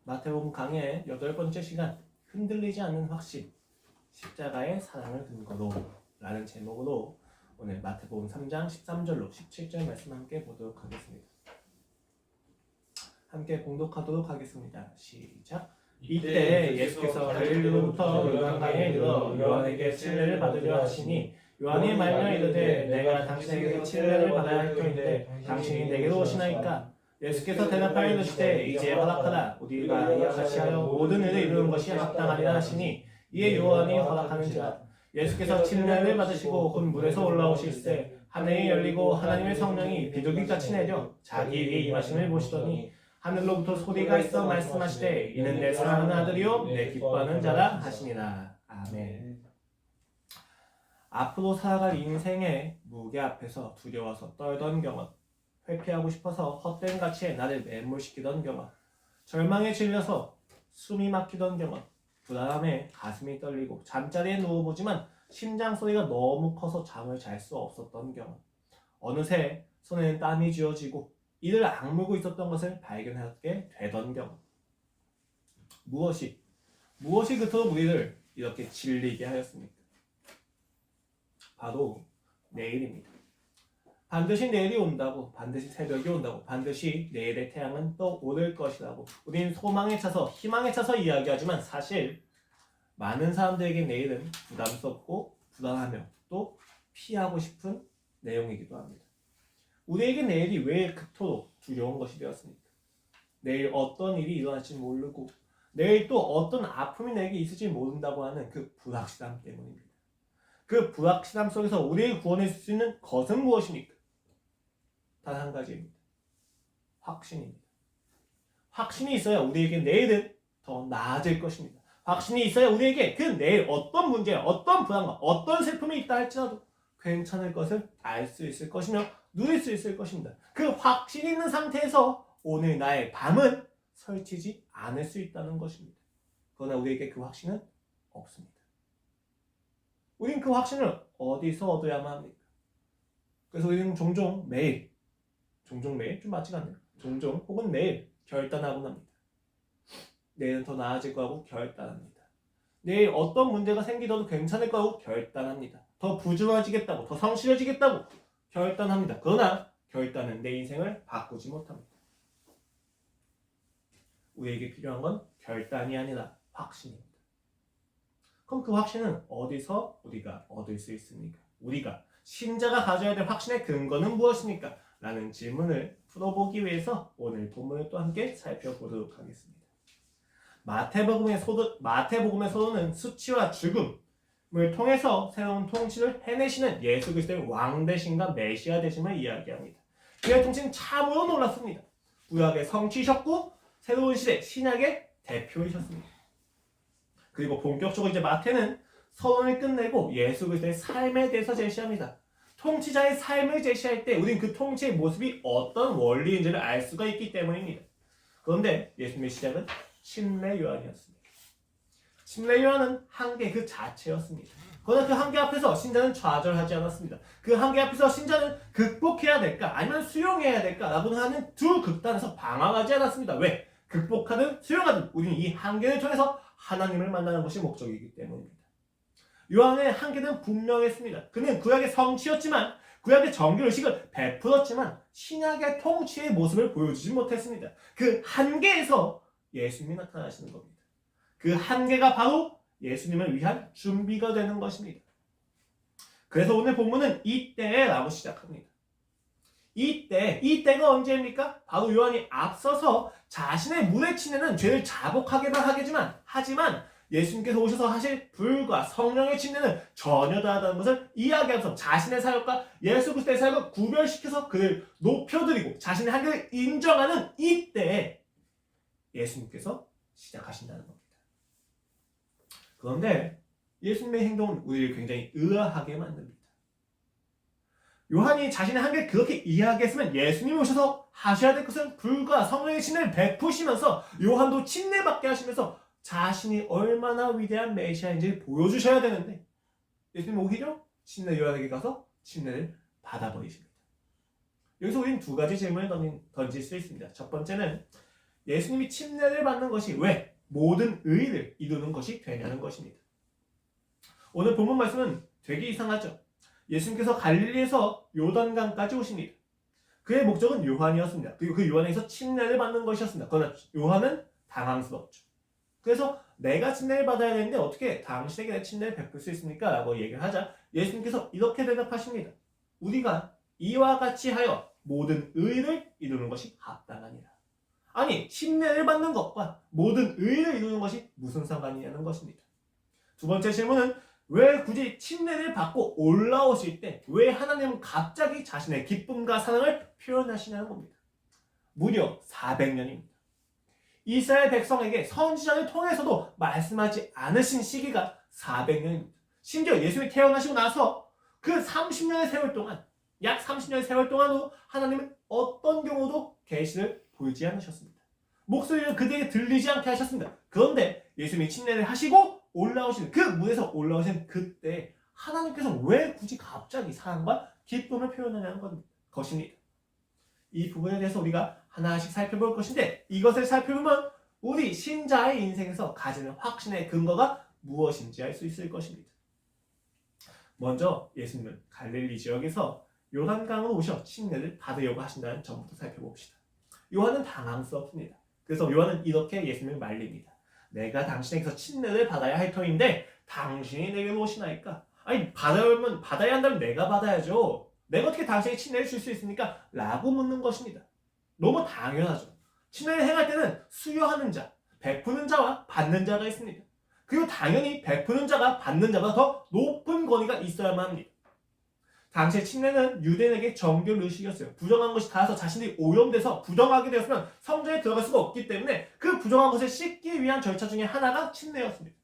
마태복음 강의 8번째 시간, 흔들리지 않는 확신, 십자가의 사랑을 근거로 라는 제목으로 오늘 마태복음 3장 13절로 17절 말씀 함께 보도록 하겠습니다. 함께 봉독하도록 하겠습니다. 시작. 이때 예수께서 갈릴리로부터 요단강에 이르러 요한에게 침례를 받으려 하시니 요한이 말려 이르되 내가 당신에게서 침례를 받아야 할 터인데 당신이 내게로 오시나이까? 예수께서 대답하여 이르시되 이제 허락하라. 우리가 이와 같이 하여 모든 일을 이루는 것이 합당하리라 하시니 이에 요한이 허락하는지라. 예수께서 침례를 받으시고 곧 물에서 올라오실새 하늘이 열리고 하나님의 성령이 비둘기같이 내려 자기 위에 임하심을 보시더니 하늘로부터 소리가 있어 말씀하시되 이는 내 사랑하는 아들이요 내 기뻐하는 자라 하시니라. 아멘. 앞으로 살아갈 인생의 무게 앞에서 두려워서 떨던 경험, 회피하고 싶어서 헛된 가치에 나를 매몰시키던 경험, 절망에 질려서 숨이 막히던 경험, 불안함에 가슴이 떨리고 잠자리에 누워보지만 심장 소리가 너무 커서 잠을 잘 수 없었던 경험, 어느새 손에는 땀이 쥐어지고 이를 악물고 있었던 것을 발견하게 되던 경험. 무엇이 그토록 우리를 이렇게 질리게 하였습니까? 바로 내일입니다. 반드시 내일이 온다고, 반드시 새벽이 온다고, 반드시 내일의 태양은 또 오를 것이라고 우리는 소망에 차서, 희망에 차서 이야기하지만 사실 많은 사람들에게 내일은 부담스럽고 불안하며 또 피하고 싶은 내용이기도 합니다. 우리에게 내일이 왜 그토록 두려운 것이 되었습니까? 내일 어떤 일이 일어날지 모르고 내일 또 어떤 아픔이 내게 있을지 모른다고 하는 그 불확실함 때문입니다. 그 불확실함 속에서 우리를 구원해 줄 수 있는 것은 무엇입니까? 단 한 가지입니다. 확신입니다. 확신이 있어야 우리에게 내일은 더 나아질 것입니다. 확신이 있어야 우리에게 그 내일 어떤 문제, 어떤 불안과 어떤 슬픔이 있다 할지라도 괜찮을 것을 알 수 있을 것이며 누릴 수 있을 것입니다. 그 확신이 있는 상태에서 오늘 나의 밤은 설치지 않을 수 있다는 것입니다. 그러나 우리에게 그 확신은 없습니다. 우린 그 확신을 어디서 얻어야만 합니까? 그래서 우리는 종종 매일 좀 맞지가 않네요. 종종 혹은 매일 결단하곤 합니다. 내일은 더 나아질 거라고 결단합니다. 내일 어떤 문제가 생기더라도 괜찮을 거라고 결단합니다. 더 부지런해지겠다고, 더 성실해지겠다고 결단합니다. 그러나 결단은 내 인생을 바꾸지 못합니다. 우리에게 필요한 건 결단이 아니라 확신입니다. 그럼 그 확신은 어디서 우리가 얻을 수 있습니까? 우리가 신자가 가져야 될 확신의 근거는 무엇입니까? 라는 질문을 풀어보기 위해서 오늘 본문을 또 함께 살펴보도록 하겠습니다. 마태복음의 소도는 수치와 죽음을 통해서 새로운 통치를 해내시는 예수 그리스도의 왕 되심과 메시아 되심을 이야기합니다. 그의 통치는 참으로 놀랍습니다. 구약의 성취셨고 새로운 시대 신약의 대표이셨습니다. 그리고 본격적으로 이제 마태는 서론을 끝내고 예수 그리스도의 삶에 대해서 제시합니다. 통치자의 삶을 제시할 때 우리는 그 통치의 모습이 어떤 원리인지를 알 수가 있기 때문입니다. 그런데 예수님의 시작은 침례 요한이었습니다. 침례 요한은 한계 그 자체였습니다. 그러나 그 한계 앞에서 신자는 좌절하지 않았습니다. 그 한계 앞에서 신자는 극복해야 될까 아니면 수용해야 될까 라고 하는 두 극단에서 방황하지 않았습니다. 왜? 극복하든 수용하든 우리는 이 한계를 통해서 하나님을 만나는 것이 목적이기 때문입니다. 요한의 한계는 분명했습니다. 그는 구약의 성취였지만 구약의 정규의식을 베풀었지만 신약의 통치의 모습을 보여주지 못했습니다. 그 한계에서 예수님이 나타나시는 겁니다. 그 한계가 바로 예수님을 위한 준비가 되는 것입니다. 그래서 오늘 본문은 이때라고 시작합니다. 이때가 언제입니까? 바로 요한이 앞서서 자신의 물에 침례는 죄를 자복하게만 하지만 예수님께서 오셔서 하실 불과 성령의 침례는 전혀 다르다는 것을 이야기하면서 자신의 사역과 예수 그리스도의 사역을 구별시켜서 그를 높여드리고 자신의 한계를 인정하는 이때에 예수님께서 시작하신다는 겁니다. 그런데 예수님의 행동은 우리를 굉장히 의아하게 만듭니다. 요한이 자신의 한계를 그렇게 이야기했으면 예수님이 오셔서 하셔야 될 것은 불과 성령의 침례를 베푸시면서 요한도 침례받게 하시면서 자신이 얼마나 위대한 메시아인지 보여주셔야 되는데 예수님 오히려 침례 요한에게 가서 침례를 받아버리십니다. 여기서 우리는 두 가지 질문을 던질 수 있습니다. 첫 번째는 예수님이 침례를 받는 것이 왜 모든 의를 이루는 것이 되냐는 것입니다. 오늘 본문 말씀은 되게 이상하죠. 예수님께서 갈릴리에서 요단강까지 오십니다. 그의 목적은 요한이었습니다. 그리고 그 요한에서 침례를 받는 것이었습니다. 그러나 요한은 당황스럽죠. 그래서 내가 침례를 받아야 되는데 어떻게 당신에게 내 침례를 베풀 수 있습니까? 라고 얘기를 하자 예수님께서 이렇게 대답하십니다. 우리가 이와 같이 하여 모든 의를 이루는 것이 합당하니라. 아니, 침례를 받는 것과 모든 의를 이루는 것이 무슨 상관이냐는 것입니다. 두 번째 질문은 왜 굳이 침례를 받고 올라오실 때 왜 하나님은 갑자기 자신의 기쁨과 사랑을 표현하시냐는 겁니다. 무려 400년입니다. 이스라엘 백성에게 선지자를 통해서도 말씀하지 않으신 시기가 400년입니다. 심지어 예수님이 태어나시고 나서 그 30년의 세월 동안, 약 30년의 세월 동안도 하나님은 어떤 경우도 계시를 보이지 않으셨습니다. 목소리를 그들에게 들리지 않게 하셨습니다. 그런데 예수님이 침례를 하시고 올라오시는 그 무대에서 올라오신 그때 하나님께서 왜 굳이 갑자기 사랑과 기쁨을 표현하냐는 것입니다. 이 부분에 대해서 우리가 하나씩 살펴볼 것인데 이것을 살펴보면 우리 신자의 인생에서 가지는 확신의 근거가 무엇인지 알 수 있을 것입니다. 먼저 예수님은 갈릴리 지역에서 요단강으로 오셔 침례를 받으려고 하신다는 점부터 살펴봅시다. 요한은 당황스럽습니다. 그래서 요한은 이렇게 예수님을 말립니다. 내가 당신에게서 침례를 받아야 할 터인데 당신이 내게로 오시나이까? 아니 받아야 한다면 내가 받아야죠. 내가 어떻게 당신에게 침례를 줄 수 있습니까? 라고 묻는 것입니다. 너무 당연하죠. 침례를 행할 때는 수여하는 자, 베푸는 자와 받는 자가 있습니다. 그리고 당연히 베푸는 자가 받는 자보다 더 높은 권위가 있어야만 합니다. 당시의 침례는 유대인에게 정결 의식이었어요. 부정한 것이 닿아서 자신들이 오염돼서 부정하게 되었으면 성전에 들어갈 수가 없기 때문에 그 부정한 것을 씻기 위한 절차 중에 하나가 침례였습니다.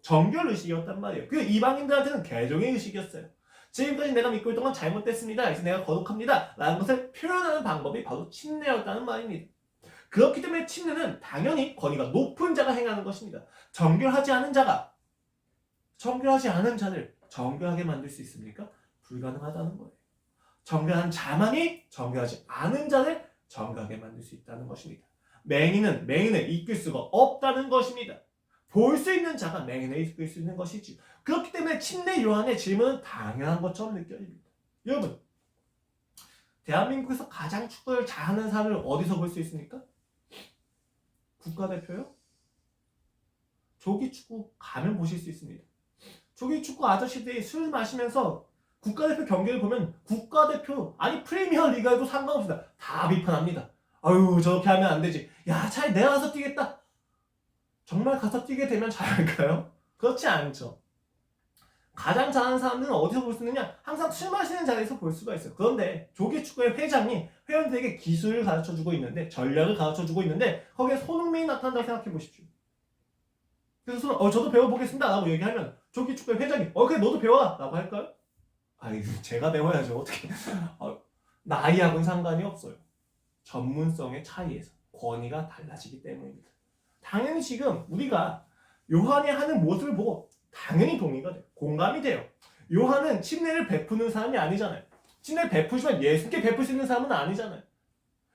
정결 의식이었단 말이에요. 그 이방인들한테는 개종의 의식이었어요. 지금까지 내가 믿고 있던 건 잘못됐습니다. 그래서 내가 거룩합니다. 라는 것을 표현하는 방법이 바로 침례였다는 말입니다. 그렇기 때문에 침례는 당연히 권위가 높은 자가 행하는 것입니다. 정결하지 않은 자가 정결하지 않은 자를 정결하게 만들 수 있습니까? 불가능하다는 거예요. 정결한 자만이 정결하지 않은 자를 정결하게 만들 수 있다는 것입니다. 맹인은 맹인을 이끌 수가 없다는 것입니다. 볼 수 있는 자가 맹인을 이끌 수 있는 것이지. 그렇기 때문에 침례 요한의 질문은 당연한 것처럼 느껴집니다. 여러분, 대한민국에서 가장 축구를 잘하는 사람을 어디서 볼 수 있습니까? 국가대표요? 조기축구 가면 보실 수 있습니다. 조기축구 아저씨들이 술 마시면서 국가대표 경기를 보면 국가대표 아니 프리미어 리그에도 상관없습니다. 다 비판합니다. 아유 저렇게 하면 안 되지. 야 차라리 내가 가서 뛰겠다. 정말 가서 뛰게 되면 잘할까요? 그렇지 않죠. 가장 잘하는 사람들은 어디서 볼 수 있느냐? 항상 술 마시는 자리에서 볼 수가 있어요. 그런데 조기축구의 회장이 회원들에게 기술을 가르쳐주고 있는데 전략을 가르쳐주고 있는데 거기에 손흥민이 나타난다고 생각해 보십시오. 그래서 저도 배워보겠습니다 라고 얘기하면 조기축구의 회장이 그래 너도 배워라 라고 할까요? 아니 제가 배워야죠. 어떻게 나이하고는 상관이 없어요. 전문성의 차이에서 권위가 달라지기 때문입니다. 당연히 지금 우리가 요한이 하는 모습을 보고 당연히 동의가 돼요. 공감이 돼요. 요한은 침례를 베푸는 사람이 아니잖아요. 침례를 베푸시면 예수님께 베풀 수 있는 사람은 아니잖아요.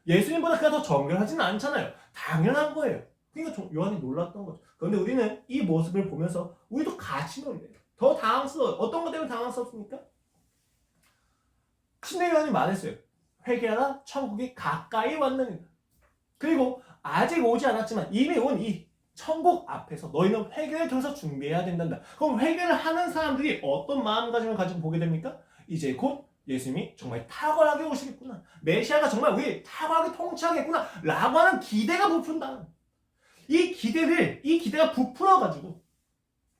예수님보다 그가 더 정결하지는 않잖아요. 당연한 거예요. 그러니까 요한이 놀랐던 거죠. 그런데 우리는 이 모습을 보면서 우리도 같이 놀래요. 더 당황스러워요. 어떤 것 때문에 당황스럽습니까? 침례 요한이 말했어요. 회개하라 천국이 가까이 왔느니라. 그리고 아직 오지 않았지만 이미 온 이 천국 앞에서 너희는 회개를 통해서 준비해야 된단다. 그럼 회개를 하는 사람들이 어떤 마음가짐을 가지고 보게 됩니까? 이제 곧 예수님이 정말 탁월하게 오시겠구나. 메시아가 정말 우리 탁월하게 통치하겠구나. 라고 하는 기대가 부푼다. 이 기대가 부풀어가지고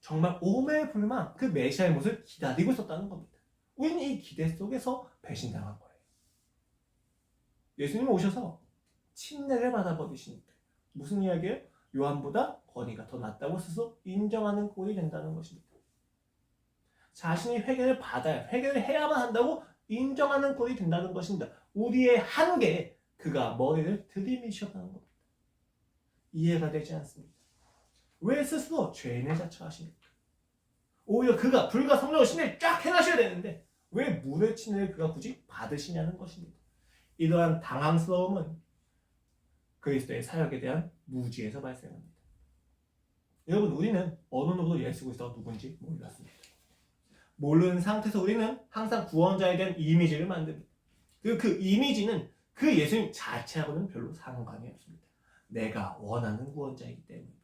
정말 오매불망 그 메시아의 모습을 기다리고 있었다는 겁니다. 우리는 이 기대 속에서 배신당한 거예요. 예수님이 오셔서 침례를 받아버리시니까 무슨 이야기예요? 요한보다 권위가 더 낫다고 스스로 인정하는 꼴이 된다는 것입니다. 자신이 회개를 해야만 한다고 인정하는 꼴이 된다는 것입니다. 우리의 한계에 그가 머리를 들이미셨다는 겁니다. 이해가 되지 않습니다. 왜 스스로 죄인을 자처하십니까? 오히려 그가 불과 성령을 침례를 쫙 해놔셔야 되는데 왜 물의 침례를 그가 굳이 받으시냐는 것입니다. 이러한 당황스러움은 그리스도의 사역에 대한 무지에서 발생합니다. 여러분, 우리는 어느 누구도 예수 그리스도가 누군지 몰랐습니다. 모르는 상태에서 우리는 항상 구원자에 대한 이미지를 만듭니다. 그리고 그 이미지는 그 예수님 자체하고는 별로 상관이 없습니다. 내가 원하는 구원자이기 때문입니다.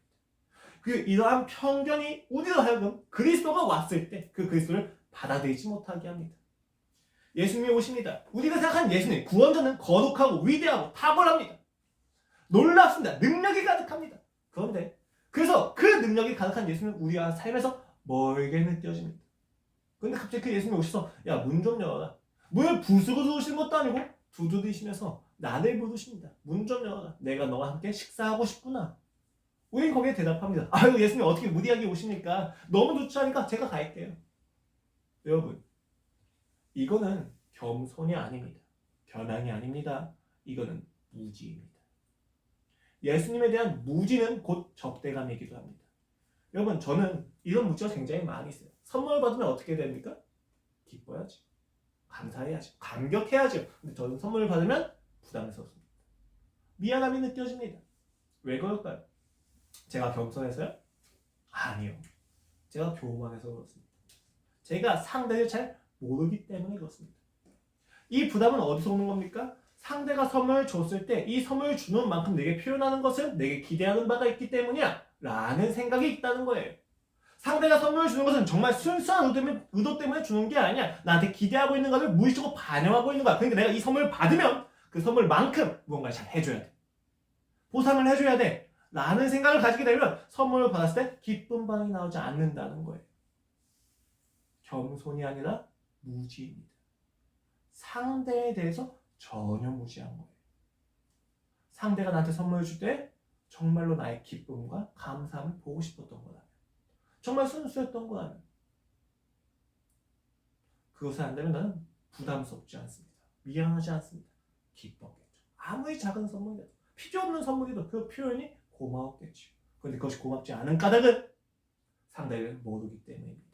그 이러한 편견이 우리로 하여금 그리스도가 왔을 때 그 그리스도를 받아들이지 못하게 합니다. 예수님이 오십니다. 우리가 생각하는 예수님, 구원자는 거룩하고 위대하고 탁월합니다. 놀랍습니다. 능력이 가득합니다. 그런데 그래서 그 능력이 가득한 예수님은 우리가 삶에서 멀게 느껴집니다. 그런데 갑자기 그 예수님이 오셔서 야, 문 좀 열어라. 문을 부수고 들어오시는 것도 아니고 두드리시면서 나를 부르십니다. 문 좀 열어라. 내가 너와 함께 식사하고 싶구나. 우린 거기에 대답합니다. 아유, 예수님 어떻게 무리하게 오십니까? 너무 누추하니까 제가 갈게요. 여러분, 이거는 겸손이 아닙니다. 변함이 아닙니다. 이거는 무지입니다. 예수님에 대한 무지는 곧 적대감이기도 합니다. 여러분, 저는 이런 무지가 굉장히 많이 있어요. 선물 받으면 어떻게 됩니까? 기뻐야죠. 감사해야죠. 감격해야죠. 근데 저는 선물을 받으면 부담스럽습니다. 미안함이 느껴집니다. 왜 그럴까요? 제가 겸손해서요? 아니요. 제가 교만해서 그렇습니다. 제가 상대를 잘 모르기 때문에 그렇습니다. 이 부담은 어디서 오는 겁니까? 상대가 선물을 줬을 때 이 선물을 주는 만큼 내게 표현하는 것은 내게 기대하는 바가 있기 때문이야 라는 생각이 있다는 거예요. 상대가 선물을 주는 것은 정말 순수한 의도 때문에 주는 게 아니야. 나한테 기대하고 있는 것을 무의식적으로 반영하고 있는 거야. 그러니까 내가 이 선물을 받으면 그 선물만큼 무언가를 잘 해줘야 돼. 보상을 해줘야 돼. 라는 생각을 가지게 되면 선물을 받았을 때 기쁜 반응이 나오지 않는다는 거예요. 겸손이 아니라 무지입니다. 상대에 대해서 전혀 무시한 거예요. 상대가 나한테 선물을 줄 때 정말로 나의 기쁨과 감사함을 보고 싶었던 거라면, 정말 순수했던 거라면 그것을 안다면 나는 부담스럽지 않습니다. 미안하지 않습니다. 기뻤겠죠. 아무리 작은 선물이라도, 필요 없는 선물이라도 그 표현이 고마웠겠죠. 그런데 그것이 고맙지 않은 까닭은 상대를 모르기 때문입니다.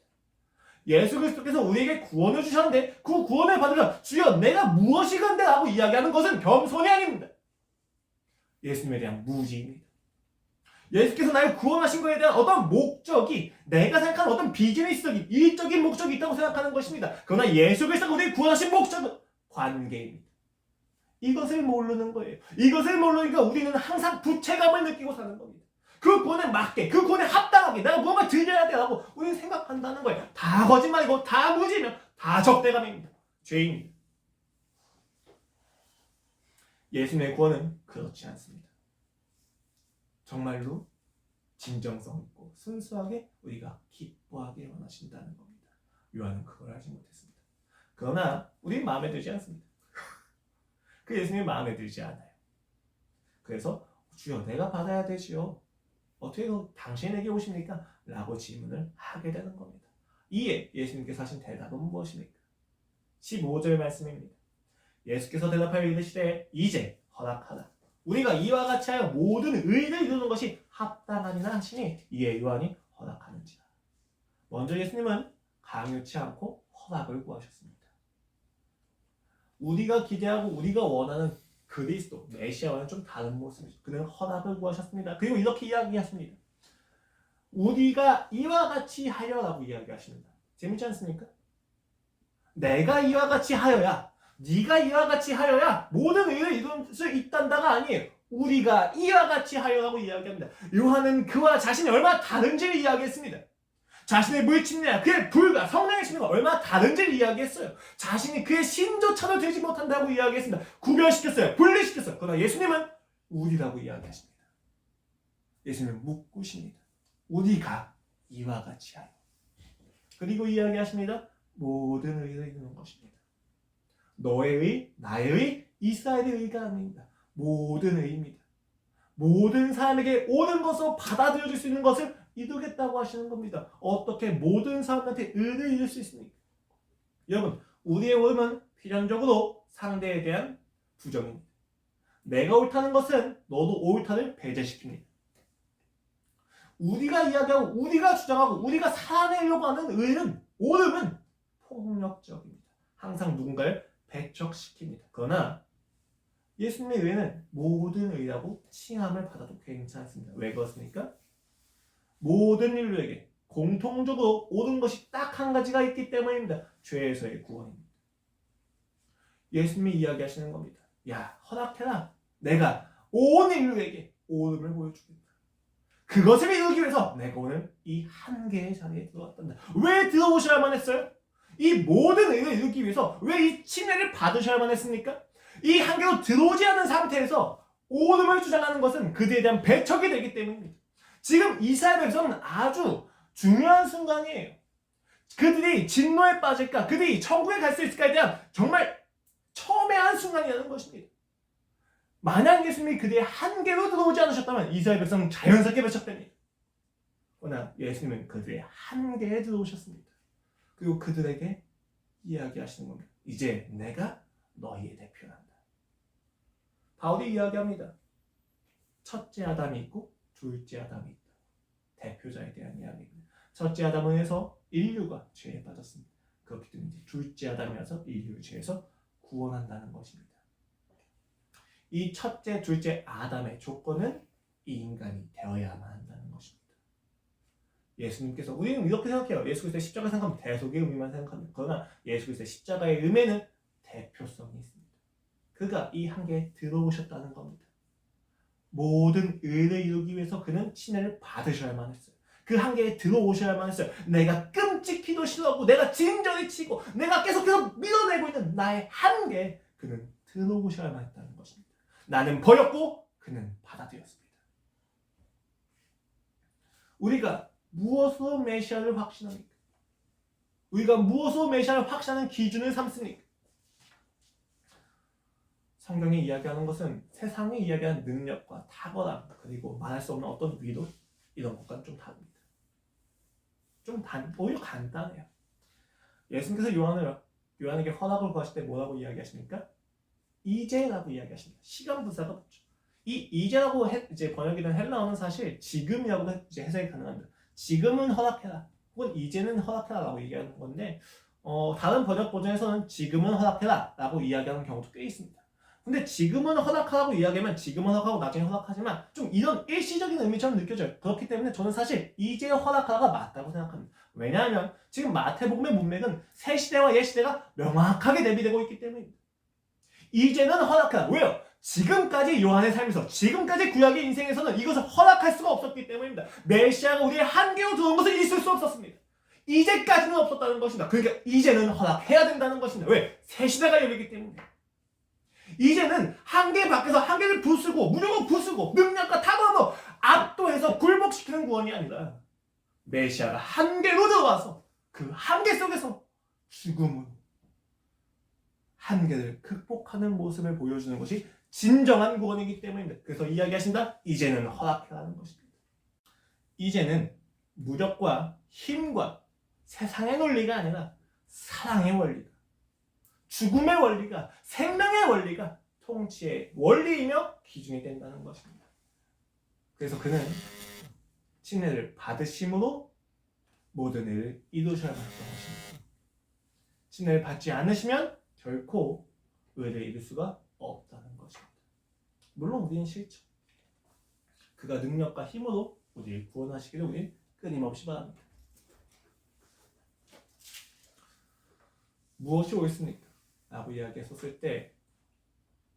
예수 그리스도께서 우리에게 구원을 주셨는데 그 구원을 받으면 주여 내가 무엇이건데 라고 이야기하는 것은 겸손이 아닙니다. 예수님에 대한 무지입니다. 예수께서 나를 구원하신 것에 대한 어떤 목적이, 내가 생각하는 어떤 비즈니스적인 일적인 목적이 있다고 생각하는 것입니다. 그러나 예수 그리스도가 우리를 구원하신 목적은 관계입니다. 이것을 모르는 거예요. 이것을 모르니까 우리는 항상 부채감을 느끼고 사는 겁니다. 그 구원에 맞게, 그 구원에 합당하게 내가 무언가 드려야 되라고 우리는 생각한다는 거예요. 다 거짓말이고 다 무지면 다 적대감입니다. 죄입니다. 예수님의 구원은 그렇지 않습니다. 정말로 진정성 있고 순수하게 우리가 기뻐하게 원하신다는 겁니다. 요한은 그걸 알지 못했습니다. 그러나 우리는 마음에 들지 않습니다. 그 예수님이 마음에 들지 않아요. 그래서 주여 내가 받아야 되지요. 어떻게 당신에게 오십니까? 라고 질문을 하게 되는 겁니다. 이에 예수님께서 하신 대답은 무엇입니까? 15절 말씀입니다. 예수께서 대답하여 이르시되 이제 허락하라. 우리가 이와 같이 하여 모든 의를 이루는 것이 합당하니라 하시니 이에 요한이 허락하는지라. 먼저 예수님은 강요치 않고 허락을 구하셨습니다. 우리가 기대하고 우리가 원하는 그리스도, 메시아와는 좀 다른 모습이죠. 그는 허락을 구하셨습니다. 그리고 이렇게 이야기하십니다. 우리가 이와 같이 하여라고 이야기하십니다. 재밌지 않습니까? 내가 이와 같이 하여야, 네가 이와 같이 하여야 모든 의를 이룰 수 있단다가 아니에요. 우리가 이와 같이 하여라고 이야기합니다. 요한은 그와 자신이 얼마나 다른지를 이야기했습니다. 자신의 물침례와 그의 불과 성령의 침례가 얼마나 다른지를 이야기했어요. 자신이 그의 신조차도 되지 못한다고 이야기했습니다. 구별시켰어요. 분리시켰어요. 그러나 예수님은 우리라고 이야기하십니다. 예수님은 묻구십니다. 우리가 이와 같이 하여. 그리고 이야기하십니다. 모든 의를 이루는 것입니다. 너의 의, 나의 의, 이스라엘의 의가 아닙니다. 모든 의입니다. 모든 사람에게 옳은 것으로 받아들여질 수 있는 것을 이루겠다고 하시는 겁니다. 어떻게 모든 사람한테 의를 이룰 수 있습니까? 여러분, 우리의 옳음은 필연적으로 상대에 대한 부정입니다. 내가 옳다는 것은 너도 옳다를 배제시킵니다. 우리가 이야기하고 우리가 주장하고 우리가 살아내려고 하는 의는, 옳음은 폭력적입니다. 항상 누군가를 배척시킵니다. 그러나 예수님의 의는 모든 의라고 칭함을 받아도 괜찮습니다. 왜 그렇습니까? 모든 인류에게 공통적으로 옳은 것이 딱 한 가지가 있기 때문입니다. 죄에서의 구원입니다. 예수님이 이야기하시는 겁니다. 야, 허락해라. 내가 온 인류에게 옳음을 보여주겠다. 그것을 이루기 위해서 내가 오늘 이 한계의 자리에 들어왔단다. 왜 들어오셔야만 했어요? 이 모든 의를 이루기 위해서 왜 이 침례를 받으셔야만 했습니까? 이 한계로 들어오지 않은 상태에서 옳음을 주장하는 것은 그들에 대한 배척이 되기 때문입니다. 지금 이스라엘 백성은 아주 중요한 순간이에요. 그들이 진노에 빠질까, 그들이 천국에 갈 수 있을까에 대한 정말 첨예한 순간이라는 것입니다. 만약 예수님이 그들의 한계로 들어오지 않으셨다면 이스라엘 백성은 자연스럽게 배척됩니다. 그러나 예수님은 그들의 한계에 들어오셨습니다. 그리고 그들에게 이야기하시는 겁니다. 이제 내가 너희의 대표란다. 바울이 이야기합니다. 첫째 아담이 있고 둘째 아담이 있다. 대표자에 대한 이야기입니다. 첫째 아담을 해서 인류가 죄에 빠졌습니다. 그렇기 때문에 둘째 아담이라서 인류를 죄에서 구원한다는 것입니다. 이 첫째, 둘째 아담의 조건은 이 인간이 되어야만 한다는 것입니다. 예수님께서 우리는 이렇게 생각해요. 예수 그리스도의 십자가 생각하면 대속의 의미만 생각합니다. 그러나 예수 그리스도의 십자가의 의미는 대표성이 있습니다. 그가 이 한계에 들어오셨다는 겁니다. 모든 의를 이루기 위해서 그는 침례를 받으셔야만 했어요. 그 한계에 들어오셔야만 했어요. 내가 끔찍히도 싫어하고 내가 진저리 치고 내가 계속해서 밀어내고 있는 나의 한계에 그는 들어오셔야만 했다는 것입니다. 나는 버렸고 그는 받아들였습니다. 우리가 무엇으로 메시아를 확신합니까? 우리가 무엇으로 메시아를 확신하는 기준을 삼습니까? 성경이 이야기하는 것은 세상이 이야기하는 능력과 탁월함 그리고 말할 수 없는 어떤 위로 이런 것과는 좀 다릅니다. 오히려 간단해요. 예수님께서 요한에게 허락을 구하실 때 뭐라고 이야기하십니까? 이제라고 이야기하십니다. 시간 분사가 붙죠. 이 이제라고 이제 번역이 된 헬라어는 사실 지금이라고 이제 해석이 가능합니다. 지금은 허락해라 혹은 이제는 허락해라라고 얘기하는 건데 다른 번역 버전에서는 지금은 허락해라라고 이야기하는 경우도 꽤 있습니다. 근데 지금은 허락하라고 이야기하면 지금은 허락하고 나중에 허락하지만 좀 이런 일시적인 의미처럼 느껴져요. 그렇기 때문에 저는 사실 이제 허락하라가 맞다고 생각합니다. 왜냐하면 지금 마태복음의 문맥은 새 시대와 옛 시대가 명확하게 대비되고 있기 때문입니다. 이제는 허락하라. 왜요? 지금까지 요한의 삶에서 지금까지 구약의 인생에서는 이것을 허락할 수가 없었기 때문입니다. 메시아가 우리의 한계로 들어온 것을 있을 수 없었습니다. 이제까지는 없었다는 것입니다. 그러니까 이제는 허락해야 된다는 것입니다. 왜? 새 시대가 열리기 때문에. 이제는 한계 밖에서 한계를 부수고 무조건 부수고 능력과 탁월함으로 압도해서 굴복시키는 구원이 아니라 메시아가 한계로 들어와서 그 한계 속에서 죽음으로 한계를 극복하는 모습을 보여주는 것이 진정한 구원이기 때문입니다. 그래서 이야기하신다. 이제는 허락해라는 것입니다. 이제는 무력과 힘과 세상의 논리가 아니라 사랑의 원리가 죽음의 원리가 생명의 원리가 통치의 원리이며 기준이 된다는 것입니다. 그래서 그는 침례를 받으심으로 모든 일을 이루셔야만 했던 것입니다. 침례를 받지 않으시면 결코 의를 이룰 수가 없다는 것입니다. 물론 우리는 싫죠. 그가 능력과 힘으로 우리를 구원하시기를 우리 끊임없이 바랍니다. 무엇이 옳습니까? 라고 이야기했었을 때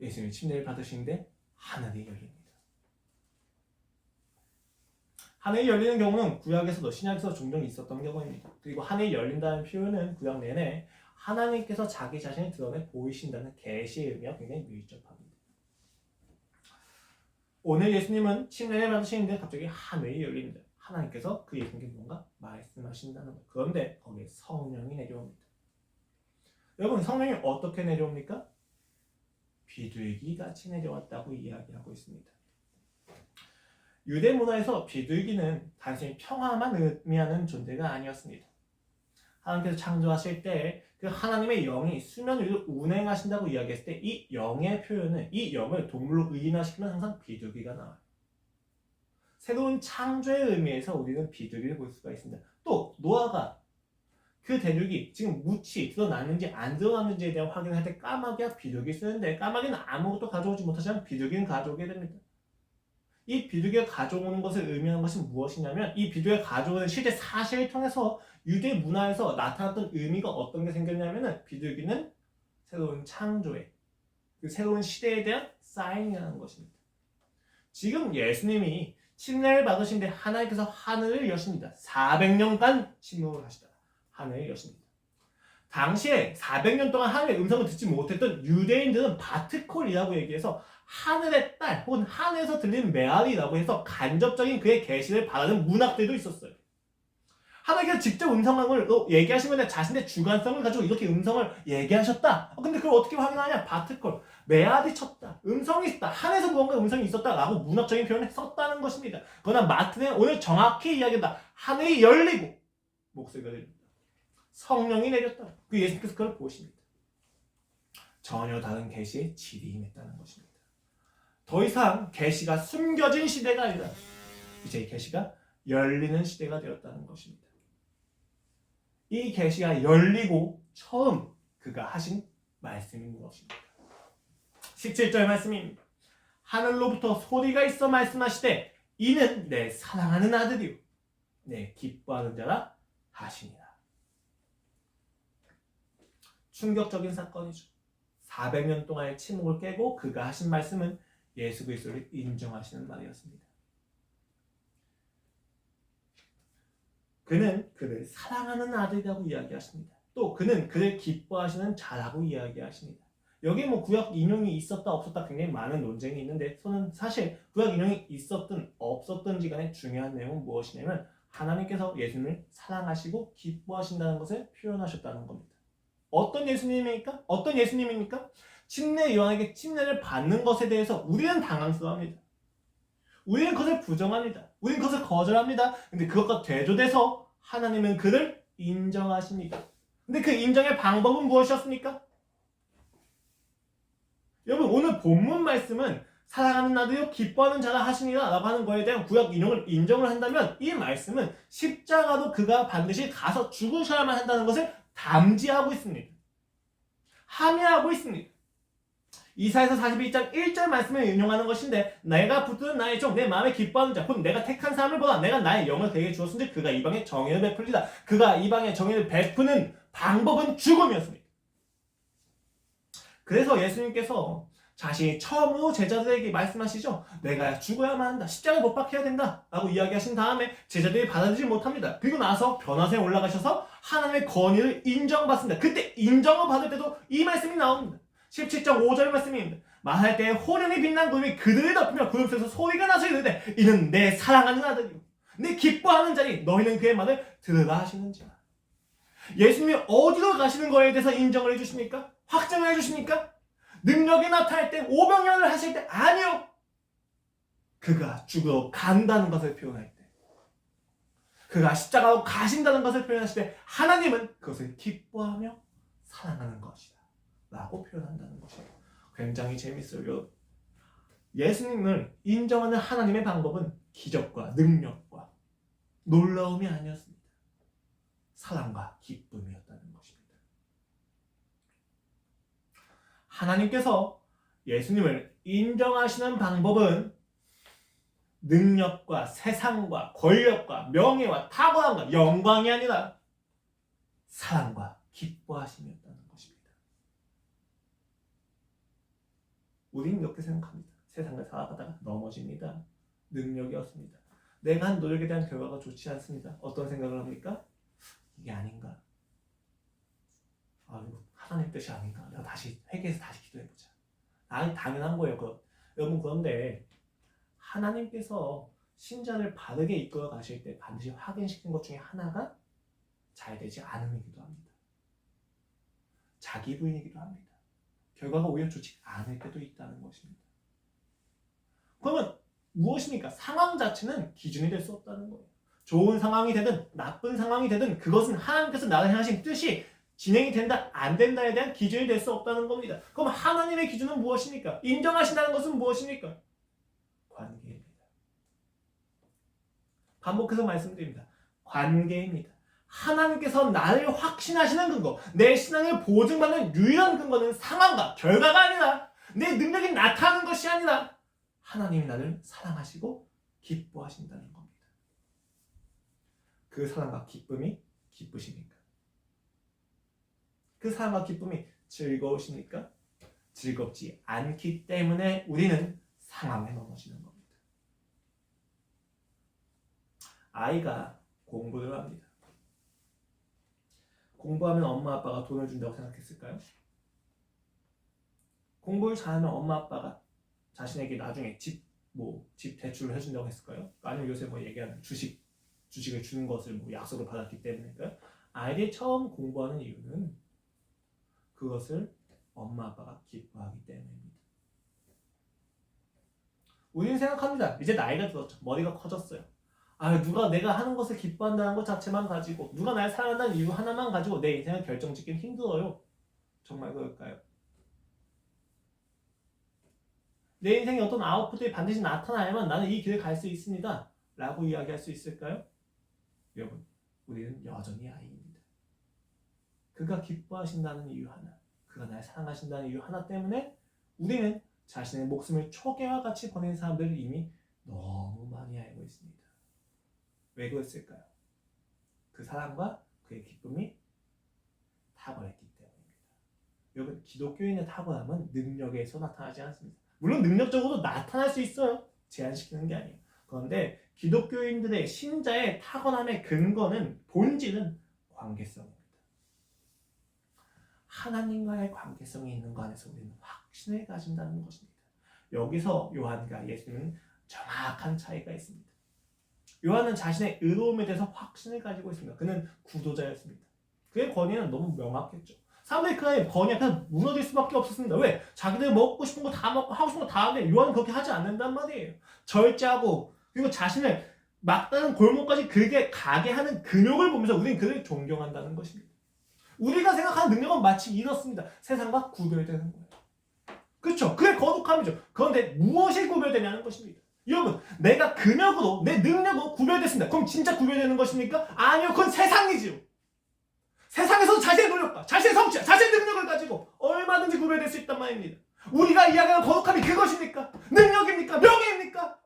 예수님이 침례를 받으시는데 하늘이 열립니다. 하늘이 열리는 경우는 구약에서도 신약에서 종종 있었던 경우입니다. 그리고 하늘이 열린다는 표현은 구약 내내 하나님께서 자기 자신을 드러내 보이신다는 계시의 의미와 굉장히 밀접합니다. 오늘 예수님은 침례를 받으시는데 갑자기 하늘이 열립니다. 하나님께서 그 예수님께 뭔가 말씀하신다는 거예요. 그런데 거기에 성령이 내려옵니다. 여러분, 성령이 어떻게 내려옵니까? 비둘기 같이 내려왔다고 이야기하고 있습니다. 유대 문화에서 비둘기는 단순히 평화만 의미하는 존재가 아니었습니다. 하나님께서 창조하실 때 그 하나님의 영이 수면 위를 운행하신다고 이야기했을 때 이 영의 표현은 이 영을 동물로 의인화시키면 항상 비둘기가 나와요. 새로운 창조의 의미에서 우리는 비둘기를 볼 수가 있습니다. 또 노아가 그 대륙이 지금 묻히 드러났는지 안 드러났는지에 대한 확인을 할 때 까마귀와 비둘기 쓰는데 까마귀는 아무것도 가져오지 못하지만 비둘기는 가져오게 됩니다. 이 비둘기가 가져오는 것을 의미하는 것이 무엇이냐면 이 비둘기가 가져오는 실제 사실을 통해서 유대 문화에서 나타났던 의미가 어떤 게 생겼냐면은 비둘기는 새로운 창조의 그 새로운 시대에 대한 사인이라는 것입니다. 지금 예수님이 침례를 받으신 뒤 하나님께서 하늘을 여십니다. 400년간 침묵을 하시다가 하늘을 여십니다. 당시에 400년 동안 하늘의 음성을 듣지 못했던 유대인들은 바트콜이라고 얘기해서 하늘의 딸 혹은 하늘에서 들리는 메아리라고 해서 간접적인 그의 계시를 바라는 문학들도 있었어요. 하나님께서 직접 음성을 얘기하시면 자신의 주관성을 가지고 이렇게 음성을 얘기하셨다. 근데 그걸 어떻게 확인하냐? 바트콜, 메아리 쳤다, 음성이 있다, 하늘에서 무언가 음성이 있었다라고 문학적인 표현을 썼다는 것입니다. 그러나 마트는 오늘 정확히 이야기한다. 하늘이 열리고 목소리가 들립니다. 성령이 내렸다. 그 예수님께서 그걸 보십니다. 전혀 다른 계시의 질이 임했다는 것입니다. 더 이상 계시가 숨겨진 시대가 아니라 이제 이 계시가 열리는 시대가 되었다는 것입니다. 이 계시가 열리고 처음 그가 하신 말씀이 무엇입니까? 17절 말씀입니다. 하늘로부터 소리가 있어 말씀하시되 이는 내 사랑하는 아들이요 내 기뻐하는 자라 하시니라. 충격적인 사건이죠. 400년 동안의 침묵을 깨고 그가 하신 말씀은 예수 그리스도를 인정하시는 말이었습니다. 그는 그를 사랑하는 아들이라고 이야기하십니다. 또 그는 그를 기뻐하시는 자라고 이야기하십니다. 여기에 구약 인용이 있었다 없었다 굉장히 많은 논쟁이 있는데 저는 사실 구약 인용이 있었든 없었든지 간에 중요한 내용은 무엇이냐면 하나님께서 예수님을 사랑하시고 기뻐하신다는 것을 표현하셨다는 겁니다. 어떤 예수님입니까? 어떤 예수님입니까? 침례 요한에게 침례를 받는 것에 대해서 우리는 당황스러워합니다. 우리는 그것을 부정합니다. 우리는 그것을 거절합니다. 근데 그것과 대조돼서 하나님은 그를 인정하십니다. 근데 그 인정의 방법은 무엇이었습니까? 여러분 오늘 본문 말씀은 사랑하는 아들이요 기뻐하는 자라 하시니라 라고 하는 거에 대한 구약 인용을 인정을 한다면 이 말씀은 십자가도 그가 반드시 가서 죽으셔야만 한다는 것을 담지하고 있습니다. 함의하고 있습니다. 이사야서 41장 1절 말씀을 인용하는 것인데 내가 붙드는 나의 종 내 마음에 기뻐하는 자 곧 내가 택한 사람을 보라 내가 나의 영을 그에게 주었은지 그가 이방에 정의를 베풀리라. 그가 이방에 정의를 베푸는 방법은 죽음이었습니다. 그래서 예수님께서 자신이 처음으로 제자들에게 말씀하시죠. 내가 죽어야만 한다. 십자가에 못 박혀야 된다. 라고 이야기하신 다음에 제자들이 받아들이지 못합니다. 그리고 나서 변화세에 올라가셔서 하나님의 권위를 인정받습니다. 그때 인정을 받을 때도 이 말씀이 나옵니다. 17장 5절 말씀입니다. 말할 때에 호련히 빛난 구름이 그들을 덮으며 구름 속에서 소리가 나서 이르되 이는 내 사랑하는 아들이요 내 기뻐하는 자니 너희는 그의 말을 들으라 하시는지라. 예수님이 어디로 가시는 거에 대해서 인정을 해주십니까? 확증을 해주십니까? 능력이 나타날 때 오병이어를 하실 때 아니요. 그가 죽으러 간다는 것을 표현할 때 그가 십자가로 가신다는 것을 표현하실 때 하나님은 그것을 기뻐하며 사랑하는 것이다 라고 표현한다는 것이에요. 굉장히 재밌어요. 예수님을 인정하는 하나님의 방법은 기적과 능력과 놀라움이 아니었습니다. 사랑과 기쁨이었다는 것입니다. 하나님께서 예수님을 인정하시는 방법은 능력과 세상과 권력과 명예와 탁월함과 영광이 아니라 사랑과 기뻐하심이었다는 것입니다. 우리는 이렇게 생각합니다. 세상을 살아가다가 넘어집니다. 능력이 없습니다. 내가 한 노력에 대한 결과가 좋지 않습니다. 어떤 생각을 합니까? 이게 아닌가? 이거 하나님 뜻이 아닌가? 내가 다시 회개해서 다시 기도해보자. 아니 당연한 거예요. 여러분 그런데 하나님께서 신자를 바르게 이끌어 가실 때 반드시 확인시킨 것 중에 하나가 잘 되지 않음이기도 합니다. 자기 부인이기도 합니다. 결과가 오히려 좋지 않을 때도 있다는 것입니다. 그러면 무엇입니까? 상황 자체는 기준이 될 수 없다는 거예요. 좋은 상황이 되든 나쁜 상황이 되든 그것은 하나님께서 나를 향하신 뜻이 진행이 된다 안 된다에 대한 기준이 될 수 없다는 겁니다. 그럼 하나님의 기준은 무엇입니까? 인정하신다는 것은 무엇입니까? 관계입니다. 반복해서 말씀드립니다. 관계입니다. 하나님께서 나를 확신하시는 근거, 내 신앙을 보증받는 유일한 근거는 상황과 결과가 아니라 내 능력이 나타나는 것이 아니라 하나님이 나를 사랑하시고 기뻐하신다는 겁니다. 그 사랑과 기쁨이 기쁘십니까? 그 사랑과 기쁨이 즐거우십니까? 즐겁지 않기 때문에 우리는 상황에 넘어지는 겁니다. 아이가 공부를 합니다. 공부하면 엄마 아빠가 돈을 준다고 생각했을까요? 공부를 잘하면 엄마 아빠가 자신에게 나중에 집 대출을 해준다고 했을까요? 아니면 요새 얘기하는 주식을 주는 것을 약속을 받았기 때문일까요? 아이들이 처음 공부하는 이유는 그것을 엄마 아빠가 기뻐하기 때문입니다. 우리는 생각합니다. 이제 나이가 들었죠. 머리가 커졌어요. 누가 내가 하는 것을 기뻐한다는 것 자체만 가지고, 누가 날 사랑한다는 이유 하나만 가지고 내 인생을 결정짓기는 힘들어요. 정말 그럴까요? 내 인생에 어떤 아웃풋이 반드시 나타나야만 나는 이 길을 갈 수 있습니다 라고 이야기할 수 있을까요? 여러분, 우리는 여전히 아이입니다. 그가 기뻐하신다는 이유 하나, 그가 날 사랑하신다는 이유 하나 때문에 우리는 자신의 목숨을 초계와 같이 보낸 사람들을 이미 너무 많이 알고 있습니다. 왜 그랬을까요? 그 사랑과 그의 기쁨이 탁월했기 때문입니다. 여러분, 기독교인의 탁월함은 능력에서 나타나지 않습니다. 물론 능력적으로도 나타날 수 있어요. 제한시키는 게 아니에요. 그런데 기독교인들의 신자의 탁월함의 근거는, 본질은 관계성입니다. 하나님과의 관계성이 있는 것 안에서 우리는 확신을 가진다는 것입니다. 여기서 요한과 예수님은 정확한 차이가 있습니다. 요한은 자신의 의로움에 대해서 확신을 가지고 있습니다. 그는 구도자였습니다. 그의 권위는 너무 명확했죠. 사람들이 그의 권위 앞에서 무너질 수밖에 없었습니다. 왜? 자기들 먹고 싶은 거 다 먹고 하고 싶은 거 다 하는데 요한은 그렇게 하지 않는단 말이에요. 절제하고, 그리고 자신을 막다른 골목까지 그에게 가게 하는 근육을 보면서 우리는 그를 존경한다는 것입니다. 우리가 생각하는 능력은 마치 이렇습니다. 세상과 구별되는 거예요. 그렇죠? 그게 거룩함이죠. 그런데 무엇이 구별되냐는 것입니다. 여러분, 내가 근육으로, 내 능력으로 구별됐습니다. 그럼 진짜 구별되는 것입니까? 아니요, 그건 세상이지요. 세상에서 자신의 노력과 자신의 성취, 자신의 능력을 가지고 얼마든지 구별될 수 있단 말입니다. 우리가 이야기하는 거룩함이 그것입니까? 능력입니까? 명예입니까?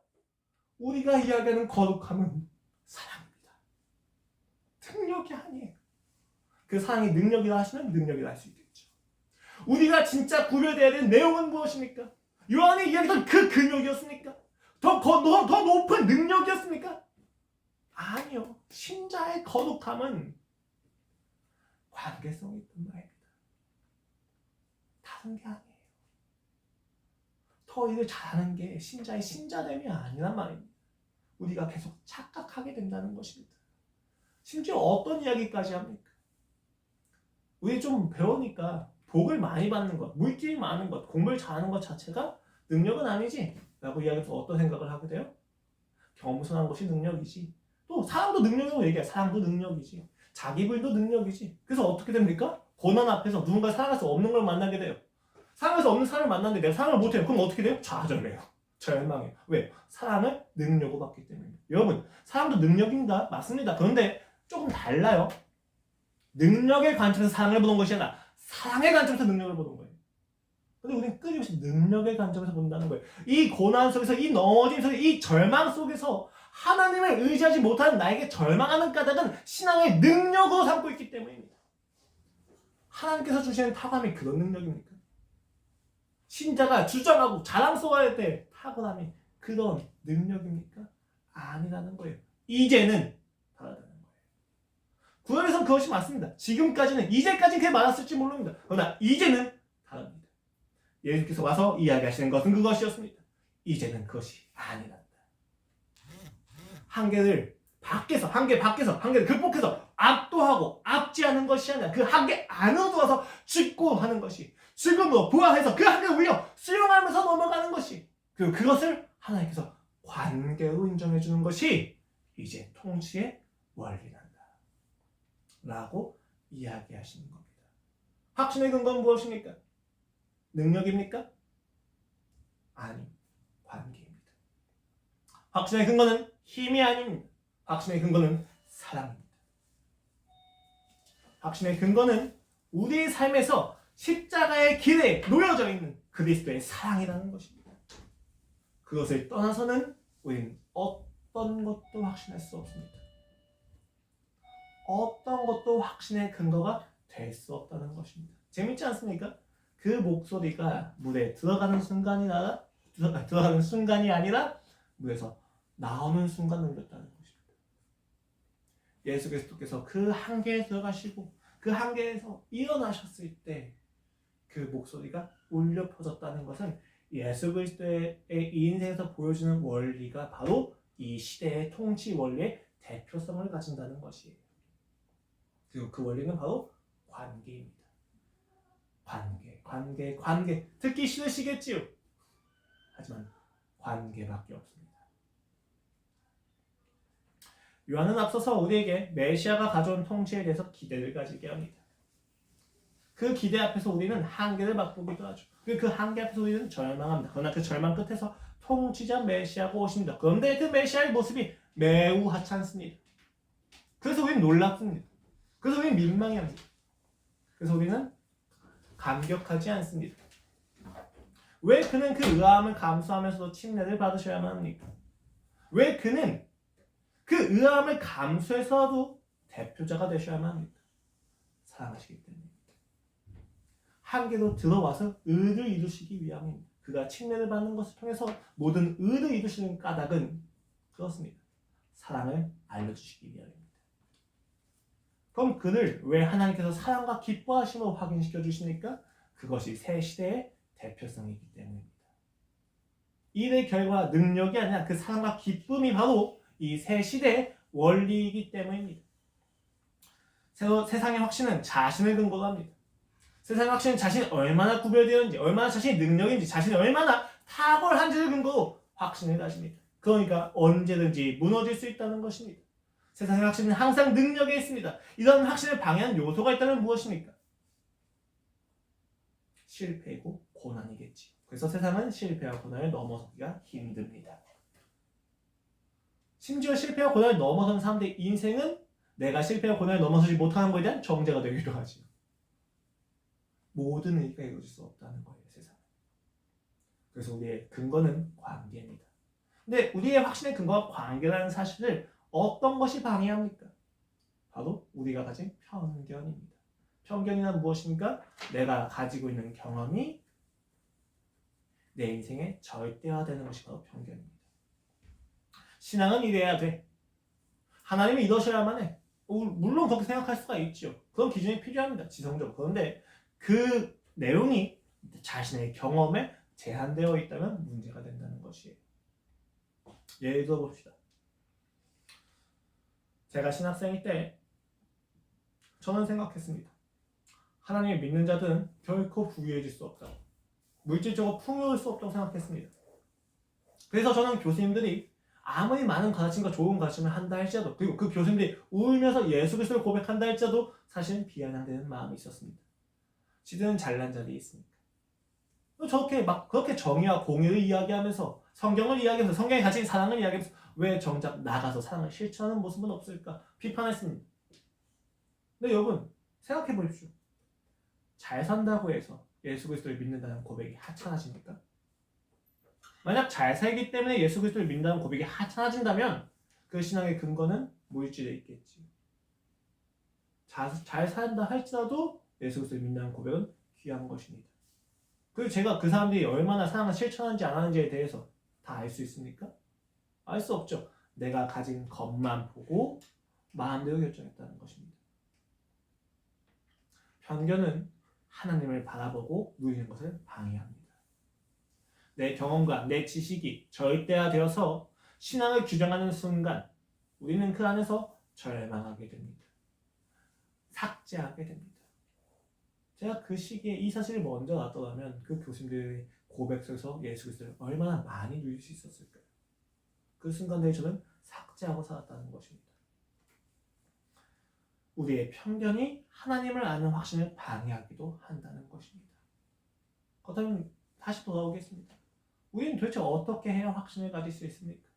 우리가 이야기하는 거룩함은 사랑입니다. 능력이 아니에요. 그 사랑이 능력이라 하시면 능력이라 할 수 있겠죠. 우리가 진짜 구별되어야 되는 내용은 무엇입니까? 요한이 이야기했던 그 근육이었습니까? 더 높은 능력이었습니까? 아니요. 신자의 거룩함은 관계성이 있단 말입니다. 다른 게 아니에요. 더 일을 잘하는 게 신자의 신자됨이 아니란 말입니다. 우리가 계속 착각하게 된다는 것입니다. 심지어 어떤 이야기까지 합니까? 우리 좀 배우니까 복을 많이 받는 것, 물질이 많은 것, 공부를 잘하는 것 자체가 능력은 아니지 라고 이야기해서 어떤 생각을 하게 돼요? 겸손한 것이 능력이지. 또 사랑도 능력이라고 얘기해. 사랑도 능력이지. 자기 불도 능력이지. 그래서 어떻게 됩니까? 고난 앞에서 누군가 사랑할 수 없는 걸 만나게 돼요. 사랑할 수 없는 사람을 만났는데 내가 사랑을 못해요. 그럼 어떻게 돼요? 좌절해요. 절망해요. 왜? 사랑을 능력으로 받기 때문에. 여러분, 사랑도 능력입니다. 맞습니다. 그런데 조금 달라요. 능력의 관점에서 사랑을 보는 것이 아니라 사랑의 관점에서 능력을 보는 거예요. 근데 우리는 끊임없이 능력의 관점에서 본다는 거예요. 이 고난 속에서, 이 넘어짐 속에서, 이 절망 속에서 하나님을 의지하지 못하는 나에게 절망하는 까닭은 신앙의 능력으로 삼고 있기 때문입니다. 하나님께서 주시는 탁월함이 그런 능력입니까? 신자가 주장하고 자랑스러워할 때 탁월함이 그런 능력입니까? 아니라는 거예요. 이제는 다르다는 거예요. 구약에서는 그것이 맞습니다. 지금까지는, 이제까지는 그게 맞았을지 모릅니다. 그러나 이제는 다릅니다. 예수께서 와서 이야기하시는 것은 그것이었습니다. 이제는 그것이 아니란다. 한계를 한계를 극복해서 압도하고 압제하는 것이 아니라 그 한계 안으로 들어와서 직구하는 것이, 지금으로 부활해서 그 한계를 오히려 수용하면서 넘어가는 것이, 그리고 그것을 하나님께서 관계로 인정해 주는 것이 이제 통치의 원리란다 라고 이야기하시는 겁니다. 확신의 근거는 무엇입니까? 능력입니까? 아니, 관계입니다. 확신의 근거는 힘이 아닙니다. 확신의 근거는 사랑입니다. 확신의 근거는 우리의 삶에서 십자가의 길에 놓여져 있는 그리스도의 사랑이라는 것입니다. 그것을 떠나서는 우리는 어떤 것도 확신할 수 없습니다. 어떤 것도 확신의 근거가 될 수 없다는 것입니다. 재밌지 않습니까? 그 목소리가 물에 들어가는 순간이 아니라 물에서 나오는 순간 울렸다는 것입니다. 예수 그리스도께서 그 한계에 들어가시고 그 한계에서 일어나셨을 때 그 목소리가 울려 퍼졌다는 것은 예수 그리스도의 이 인생에서 보여주는 원리가 바로 이 시대의 통치 원리의 대표성을 가진다는 것이에요. 그리고 그 원리는 바로 관계입니다. 관계. 듣기 싫으시겠지요? 하지만 관계밖에 없습니다. 요한은 앞서서 우리에게 메시아가 가져온 통치에 대해서 기대를 가지게 합니다. 그 기대 앞에서 우리는 한계를 맛보기도 하죠. 그 한계 앞에서 우리는 절망합니다. 그러나 그 절망 끝에서 통치자 메시아가 오십니다. 그런데 그 메시아의 모습이 매우 하찮습니다. 그래서 우리는 놀랍습니다. 그래서 우리는 민망해합니다. 그래서 우리는 감격하지 않습니다. 왜 그는 그 의아함을 감수하면서도 침례를 받으셔야만 합니까? 왜 그는 그 의아함을 감수해서도 대표자가 되셔야만 합니까? 사랑하시기 때문에. 한계로 들어와서 의를 이루시기 위함입니다. 그가 침례를 받는 것을 통해서 모든 의를 이루시는 까닭은 그렇습니다. 사랑을 알려주시기 위함입니다. 그럼 그를 왜 하나님께서 사랑과 기뻐하심으로 확인시켜 주십니까? 그것이 새 시대의 대표성이기 때문입니다. 일의 결과 능력이 아니라 그 사랑과 기쁨이 바로 이 새 시대의 원리이기 때문입니다. 세상의 확신은 자신을 근거로 합니다. 세상의 확신은 자신이 얼마나 구별되었는지, 얼마나 자신이 능력인지, 자신이 얼마나 탁월한지를 근거로 확신을 가집니다. 그러니까 언제든지 무너질 수 있다는 것입니다. 세상의 확신은 항상 능력에 있습니다. 이런 확신을 방해하는 요소가 있다면 무엇입니까? 실패이고 고난이겠지. 그래서 세상은 실패와 고난을 넘어서기가 힘듭니다. 심지어 실패와 고난을 넘어선 사람들의 인생은 내가 실패와 고난을 넘어서지 못하는 것에 대한 정죄가 되기도 하지요. 모든 의가 이루어질 수 없다는 거예요, 세상은. 그래서 우리의 근거는 관계입니다. 근데 우리의 확신의 근거가 관계라는 사실을 어떤 것이 방해합니까? 바로 우리가 가진 편견입니다. 편견이란 무엇입니까? 내가 가지고 있는 경험이 내 인생에 절대화되는 것이 바로 편견입니다. 신앙은 이래야 돼. 하나님이 이러셔야만 해. 물론 그렇게 생각할 수가 있죠. 그런 기준이 필요합니다. 지성적으로. 그런데 그 내용이 자신의 경험에 제한되어 있다면 문제가 된다는 것이에요. 예를 들어 봅시다. 제가 신학생일 때 저는 생각했습니다. 하나님을 믿는 자들은 결코 부유해질 수 없다고, 물질적으로 풍요할 수 없다고 생각했습니다. 그래서 저는 교수님들이 아무리 많은 가르침과 좋은 가르침을 한다 할지라도, 그리고 그 교수님들이 울면서 예수 그리스도를 고백한다 할지라도 사실은 비아냥대는 마음이 있었습니다. 지들은 잘난 자들이 있습니까? 저렇게 막 그렇게 정의와 공의를 이야기하면서 성경을 이야기하면서 성경이 가진 사랑을 이야기하면서 왜 정작 나가서 사랑을 실천하는 모습은 없을까 비판했습니다. 근데 여러분 생각해 보십시오. 잘 산다고 해서 예수 그리스도를 믿는다는 고백이 하찮아집니까? 만약 잘 살기 때문에 예수 그리스도를 믿는다는 고백이 하찮아진다면 그 신앙의 근거는 물질에 있겠지. 잘 산다 할지라도 예수 그리스도를 믿는다는 고백은 귀한 것입니다. 그리고 제가 그 사람들이 얼마나 사랑을 실천하는지 안 하는지에 대해서 다 알 수 있습니까? 알 수 없죠. 내가 가진 것만 보고 마음대로 결정했다는 것입니다. 편견은 하나님을 바라보고 누리는 것을 방해합니다. 내 경험과 내 지식이 절대화되어서 신앙을 규정하는 순간 우리는 그 안에서 절망하게 됩니다. 삭제하게 됩니다. 제가 그 시기에 이 사실을 먼저 놨더라면 그 교수님들의 고백 속에서 예수 그리스도를 얼마나 많이 누릴 수 있었을까요? 그 순간에 저는 삭제하고 살았다는 것입니다. 우리의 편견이 하나님을 아는 확신을 방해하기도 한다는 것입니다. 그렇다면 다시 돌아오겠습니다. 우리는 도대체 어떻게 해야 확신을 가질 수 있습니까?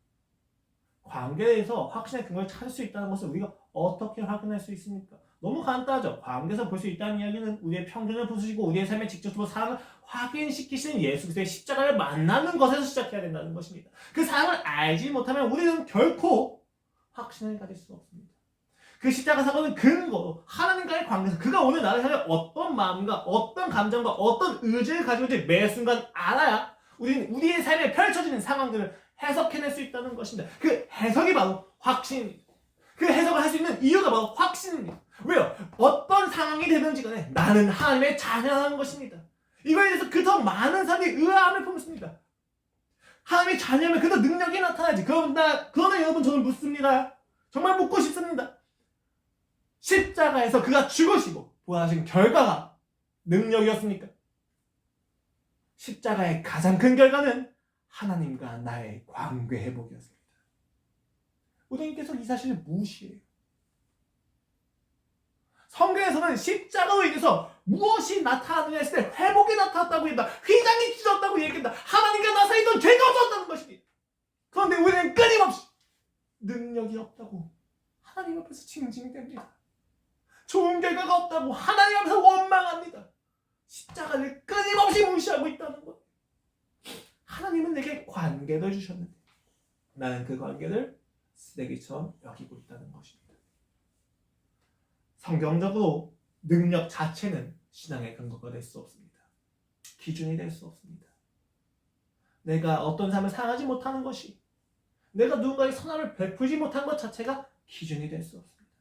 관계에서 확신의 근거를 찾을 수 있다는 것을 우리가 어떻게 확인할 수 있습니까? 너무 간단하죠. 관계에서 볼 수 있다는 이야기는 우리의 편견을 부수시고 우리의 삶에 직접적으로 사랑을 확인시키시는 예수 그리스도의 십자가를 만나는 것에서 시작해야 된다는 것입니다. 그 사랑을 알지 못하면 우리는 결코 확신을 가질 수 없습니다. 그 십자가 사건은 근거로 하나님과의 관계에서 그가 오늘 나를 향해 어떤 마음과 어떤 감정과 어떤 의지를 가지고 있는지 매 순간 알아야 우리는 우리의 삶에 펼쳐지는 상황들을 해석해낼 수 있다는 것입니다. 그 해석이 바로 확신입니다. 그 해석을 할 수 있는 이유가 바로 확신입니다. 왜요? 어떤 상황이 되든지 간에 나는 하나님의 자녀라는 것입니다. 이거에 대해서 그더 많은 사람들이 의아함을 품습니다. 하나님의 자녀면 그더 능력이 나타나지. 그러나 여러분 저는 묻습니다. 정말 묻고 싶습니다. 십자가에서 그가 죽으시고 부활하신 결과가 능력이었습니까? 십자가의 가장 큰 결과는 하나님과 나의 관계 회복이었습니다. 우리님께서 이 사실을 무시해요. 성경에서는 십자가로 인해서 무엇이 나타나느냐 했을 때 회복이 나타났다고 얘기한다. 휘장이 찢었다고 얘기한다. 하나님과 나 사이에 있던 죄가 없었다는 것입니다. 그런데 우리는 끊임없이 능력이 없다고 하나님 앞에서 징징이 됩니다. 좋은 결과가 없다고 하나님 앞에서 원망합니다. 십자가를 끊임없이 무시하고 있다는 것. 하나님은 내게 관계를 주셨는데 나는 그 관계를 쓰레기처럼 여기고 있다는 것입니다. 성경적으로 능력 자체는 신앙의 근거가 될 수 없습니다. 기준이 될 수 없습니다. 내가 어떤 삶을 살아가지 못하는 것이, 내가 누군가의 선함을 베풀지 못한 것 자체가 기준이 될 수 없습니다.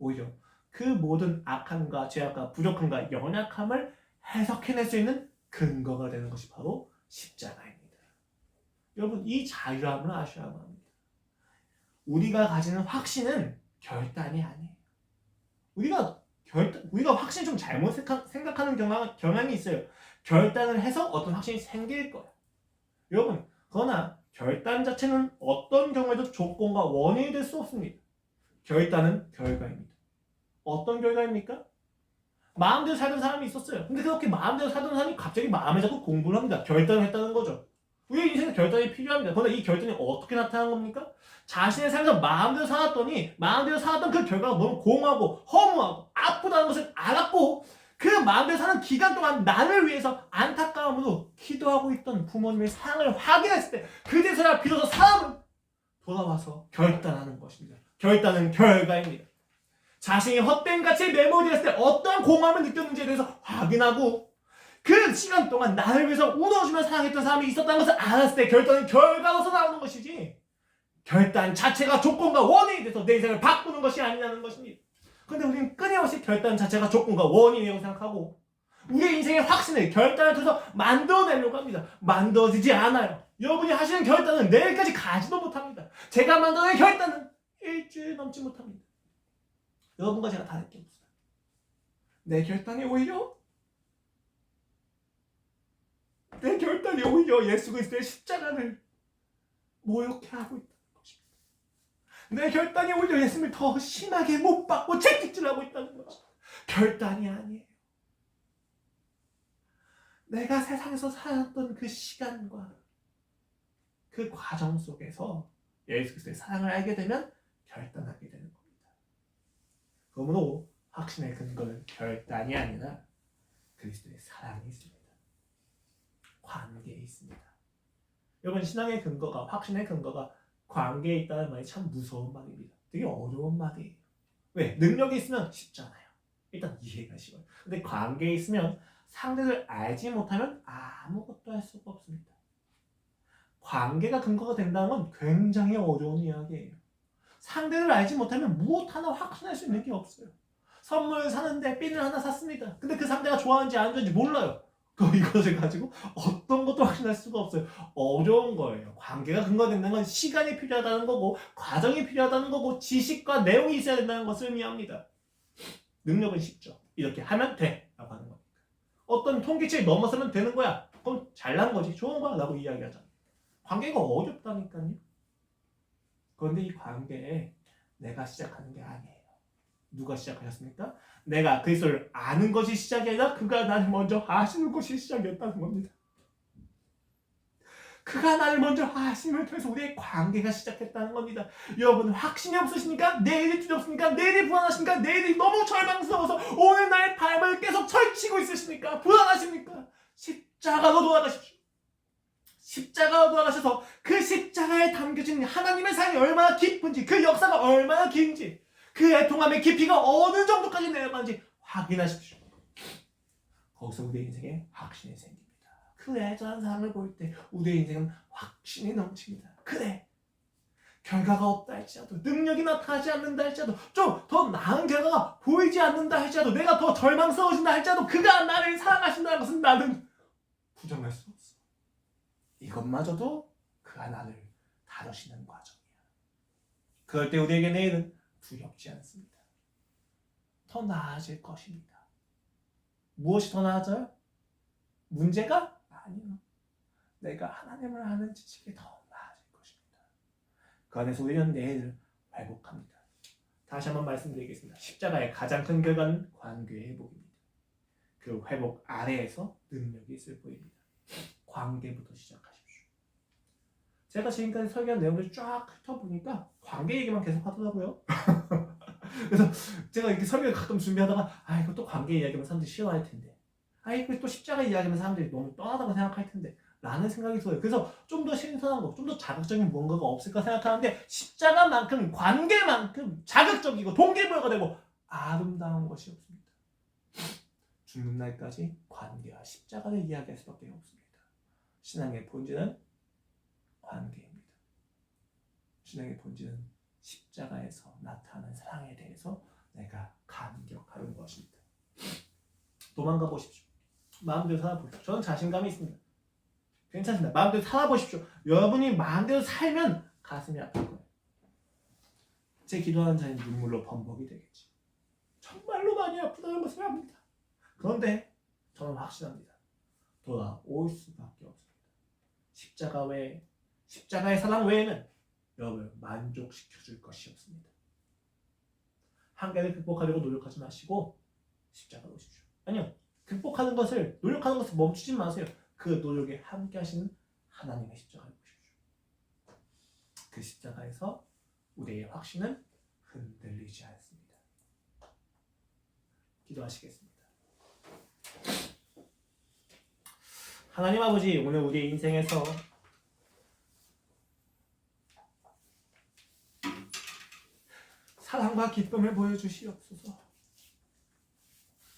오히려 그 모든 악함과 죄악과 부족함과 연약함을 해석해낼 수 있는 근거가 되는 것이 바로 십자가입니다. 여러분, 이 자유함을 아셔야만 합니다. 우리가 가지는 확신은 결단이 아니에요. 우리가 확신 좀 잘못 생각하는 경향이 있어요. 결단을 해서 어떤 확신이 생길 거야. 여러분, 그러나 결단 자체는 어떤 경우에도 조건과 원인이 될 수 없습니다. 결단은 결과입니다. 어떤 결과입니까? 마음대로 살던 사람이 있었어요. 근데 그렇게 마음대로 살던 사람이 갑자기 마음에 잡고 공부를 합니다. 결단을 했다는 거죠. 우리의 인생은 결단이 필요합니다. 그런데 이 결단이 어떻게 나타나는 겁니까? 자신의 삶에서 마음대로 살았더니 마음대로 살았던 그 결과가 너무 공허하고 허무하고 아프다는 것을 알았고 그 마음대로 사는 기간 동안 나를 위해서 안타까움으로 기도하고 있던 부모님의 사랑을 확인했을 때 그제서야 비로소 사람은 돌아와서 결단하는 것입니다. 결단은 결과입니다. 자신이 헛된 가치에 매몰되었을 때 어떠한 공허함을 느꼈는지에 대해서 확인하고 그 시간 동안 나를 위해서 울어주며 사랑했던 사람이 있었다는 것을 알았을 때 결단은 결과로서 나오는 것이지 결단 자체가 조건과 원인이 돼서 내 인생을 바꾸는 것이 아니라는 것입니다. 그런데 우리는 끊임없이 결단 자체가 조건과 원인이라고 생각하고 우리의 인생의 확신을 결단을 통해서 만들어내려고 합니다. 만들어지지 않아요. 여러분이 하시는 결단은 내일까지 가지도 못합니다. 제가 만들어낸 결단은 일주일 넘지 못합니다. 여러분과 제가 다를 게 없어요. 내 결단이 오히려 예수 그리스도의 십자가를 모욕해 하고 있다는 것입니다. 내 결단이 오히려 예수님을 더 심하게 못 박고 채찍질하고 있다는 것입니다. 결단이 아니에요. 내가 세상에서 살았던 그 시간과 그 과정 속에서 예수 그리스도의 사랑을 알게 되면 결단하게 되는 겁니다. 그러므로 확신의 근거는 결단이 아니라 그리스도의 사랑이 있습니다. 관계에 있습니다. 여러분, 신앙의 근거가, 확신의 근거가 관계에 있다는 말이 참 무서운 말입니다. 되게 어려운 말이에요. 왜? 능력이 있으면 쉽잖아요. 일단 이해가 쉬워요. 근데 관계에 있으면 상대를 알지 못하면 아무것도 할 수가 없습니다. 관계가 근거가 된다는 건 굉장히 어려운 이야기예요. 상대를 알지 못하면 무엇 하나 확신할 수 있는 게 없어요. 선물을 사는데 핀을 하나 샀습니다. 근데 그 상대가 좋아하는지 안 좋아하는지 몰라요. 이것을 가지고 어떤 것도 확신할 수가 없어요. 어려운 거예요. 관계가 근거된다는 건 시간이 필요하다는 거고 과정이 필요하다는 거고 지식과 내용이 있어야 된다는 것을 의미합니다. 능력은 쉽죠. 이렇게 하면 돼 라고 하는 겁니다. 어떤 통계치를 넘어서면 되는 거야. 그럼 잘난 거지. 좋은 거야 라고 이야기하잖아요. 관계가 어렵다니까요. 그런데 이 관계에 내가 시작하는 게 아니에요. 누가 시작하셨습니까? 내가 그리스도를 아는 것이 시작이 아니라 그가 나를 먼저 아시는 것이 시작이었다는 겁니다. 그가 나를 먼저 하심을 통해서 우리의 관계가 시작했다는 겁니다. 여러분 확신이 없으십니까? 내일이 두렵습니까? 내일이 불안하십니까? 내일이 너무 절망스러워서 오늘 나의 삶을 계속 철치고 있으십니까? 불안하십니까? 십자가로 돌아가십시오. 십자가로 돌아가셔서 그 십자가에 담겨진 하나님의 사랑이 얼마나 깊은지, 그 역사가 얼마나 긴지, 그 애통함의 깊이가 어느 정도까지 내려가는지 확인하십시오. 거기서 우리의 인생에 확신이 생깁니다. 그래, 저런 사람을 볼 때 우리의 인생은 확신이 넘칩니다. 그래, 결과가 없다 할지라도, 능력이 나타나지 않는다 할지라도, 좀 더 나은 결과가 보이지 않는다 할지라도, 내가 더 절망스러워진다 할지라도 그가 나를 사랑하신다는 것은 나는 부정할 수 없어. 이것마저도 그가 나를 다루시는 과정이야. 그럴 때 우리에게 내일은 두렵지 않습니다. 더 나아질 것입니다. 무엇이 더 나아져요? 문제가? 아니요. 내가 하나님을 아는 지식이 더 나아질 것입니다. 그 안에서 우리는 내일을 회복합니다. 다시 한번 말씀드리겠습니다. 십자가의 가장 큰 결과는 관계의 회복입니다. 그 회복 아래에서 능력이 있을 뿐입니다. 관계부터 시작하십시오. 제가 지금까지 설교한 내용을 쫙 훑어보니까 관계 얘기만 계속 하더라고요. 그래서 제가 이렇게 설교를 가끔 준비하다가 이거 또 관계 이야기하면 사람들이 싫어할 텐데, 이거 또 십자가 이야기하면 사람들이 너무 뻔하다고 생각할 텐데 라는 생각이 들어요. 그래서 좀 더 신선한 거, 좀 더 자극적인 뭔가가 없을까 생각하는데 십자가만큼, 관계만큼 자극적이고 동기부여가 되고 아름다운 것이 없습니다. 죽는 날까지 관계와 십자가를 이야기할 수밖에 없습니다. 신앙의 본질은 관계입니다. 신앙의 본질은 십자가에서 나타나는 사랑에 대해서 내가 감격하는 것입니다. 도망가 보십시오. 마음대로 살아보십시오. 저는 자신감이 있습니다. 괜찮습니다. 마음대로 살아보십시오. 여러분이 마음대로 살면 가슴이 아플 거예요. 제 기도하는 자는 눈물로 범벅이 되겠지. 정말로 많이 아프다는 것을 압니다. 그런데 저는 확신합니다. 돌아올 수밖에 없습니다. 십자가 외에, 십자가의 사랑 외에는 여러분을 만족시켜줄 것이 없습니다. 한계를 극복하려고 노력하지 마시고 십자가로 오십시오. 아니요, 극복하는 것을, 노력하는 것을 멈추지 마세요. 그 노력에 함께 하시는 하나님의 십자가를 보십시오. 그 십자가에서 우리의 확신은 흔들리지 않습니다. 기도하시겠습니다. 하나님 아버지, 오늘 우리의 인생에서 사랑과 기쁨을 보여주시옵소서.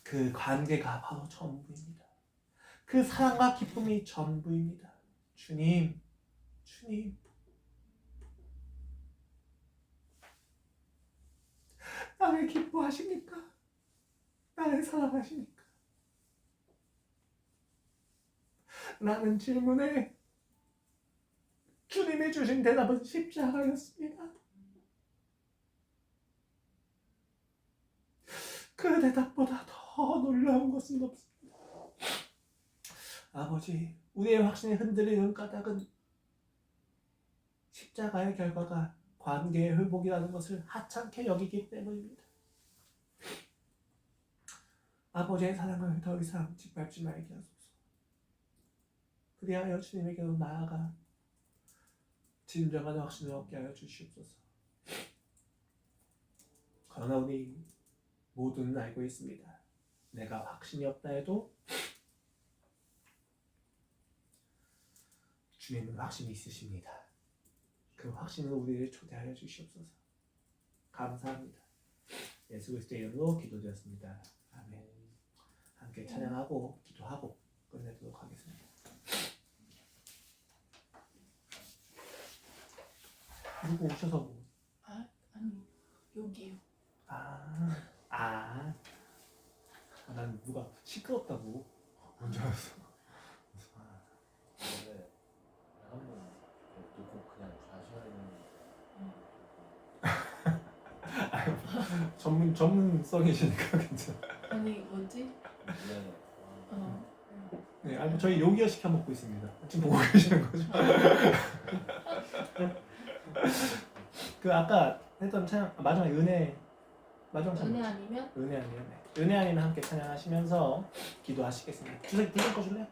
그 관계가 바로 전부입니다. 그 사랑과 기쁨이 전부입니다. 주님, 주님, 나를 기뻐하십니까? 나를 사랑하십니까? 라는 질문에 주님이 주신 대답은 십자가였습니다. 그 대답보다 더 놀라운 것은 없습니다. 아버지, 우리의 확신이 흔들리는 까닭은 십자가의 결과가 관계의 회복이라는 것을 하찮게 여기기 때문입니다. 아버지의 사랑을 더 이상 짓밟지 말게 하소서. 그리하여 주님에게로 나아가 진정한 확신을 얻게 하여 주시옵소서. 그러나 우리 모두는 알고 있습니다. 내가 확신이 없다 해도 주님은 확신이 있으십니다. 그 확신으로 우리를 초대하여 주시옵소서. 감사합니다. 예수 그리스도의 이름으로 기도드렸습니다. 아멘. 함께 찬양하고 기도하고 끝내도록 하겠습니다. 누구 오셔서 뭐? 아니 여기요. 난 누가 시끄럽다고 먼저 알았어. 근데 한번 놓고 그냥 가셔야 전문성이시니까 괜찮아. 아니 뭐지? 네, 아니 저희 요기요 시켜 먹고 있습니다. 지금 보고 계시는 거죠? 그 아까 했던 찬양 마지막 마지막 찬양 은혜 아니면? 은혜 아니면 은혜 아니면 함께 찬양하시면서 기도하시겠습니다. 주석이 불 좀 꺼줄래요?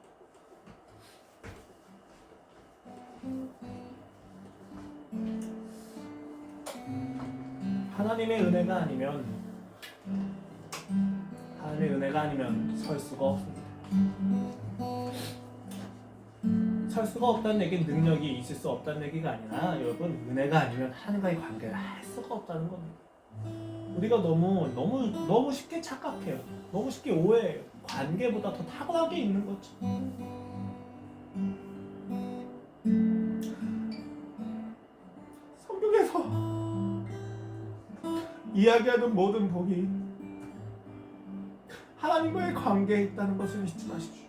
하나님의 은혜가 아니면 설 수가 없습니다. 설 수가 없다는 얘기는 능력이 있을 수 없다는 얘기가 아니라 여러분 은혜가 아니면 하나님과의 관계를 할 수가 없다는 겁니다. 우리가 너무 쉽게 착각해요. 너무 쉽게 오해해요. 관계보다 더 탁월한 게 있는 거죠. 성경에서 이야기하는 모든 복이 하나님과의 관계에 있다는 것을 잊지 마십시오.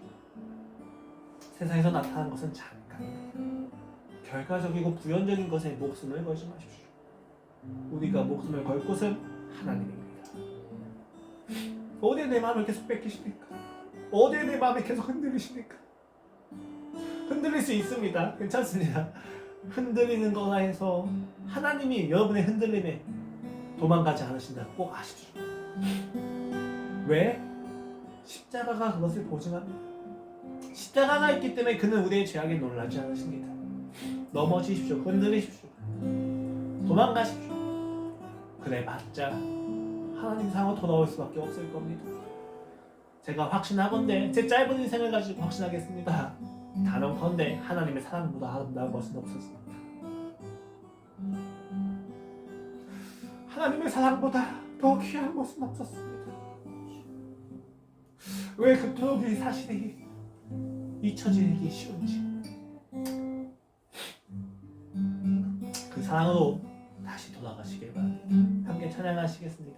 세상에서 나타나는 것은 잠깐입니다. 결과적이고 부연적인 것에 목숨을 걸지 마십시오. 우리가 목숨을 걸 곳은 하나님입니다. 어디에 내 마음을 계속 뺏기십니까? 어디에 내 마음이 계속 흔들리십니까? 흔들릴 수 있습니다. 괜찮습니다. 흔들리는 거라 해서 하나님이 여러분의 흔들림에 도망가지 않으신다 꼭 아십시오. 왜? 십자가가 그것을 보증합니다. 십자가가 있기 때문에 그는 우리의 죄악에 놀라지 않으십니다. 넘어지십시오. 흔들리십시오. 도망가십시오. 그래 봤자 하나님 상으로 돌아올 수밖에 없을 겁니다. 제가 확신하건대 제 짧은 인생을 가지고 확신하겠습니다. 단언컨대 하나님의 사랑보다 아름다운 것은 없었습니다. 하나님의 사랑보다 더 귀한 것은 없었습니다. 왜 그토록 이 사실이 잊혀지기 쉬운지 그 사랑으로 다시 돌아가시길 바랍니다. 함께 찬양하시겠습니다.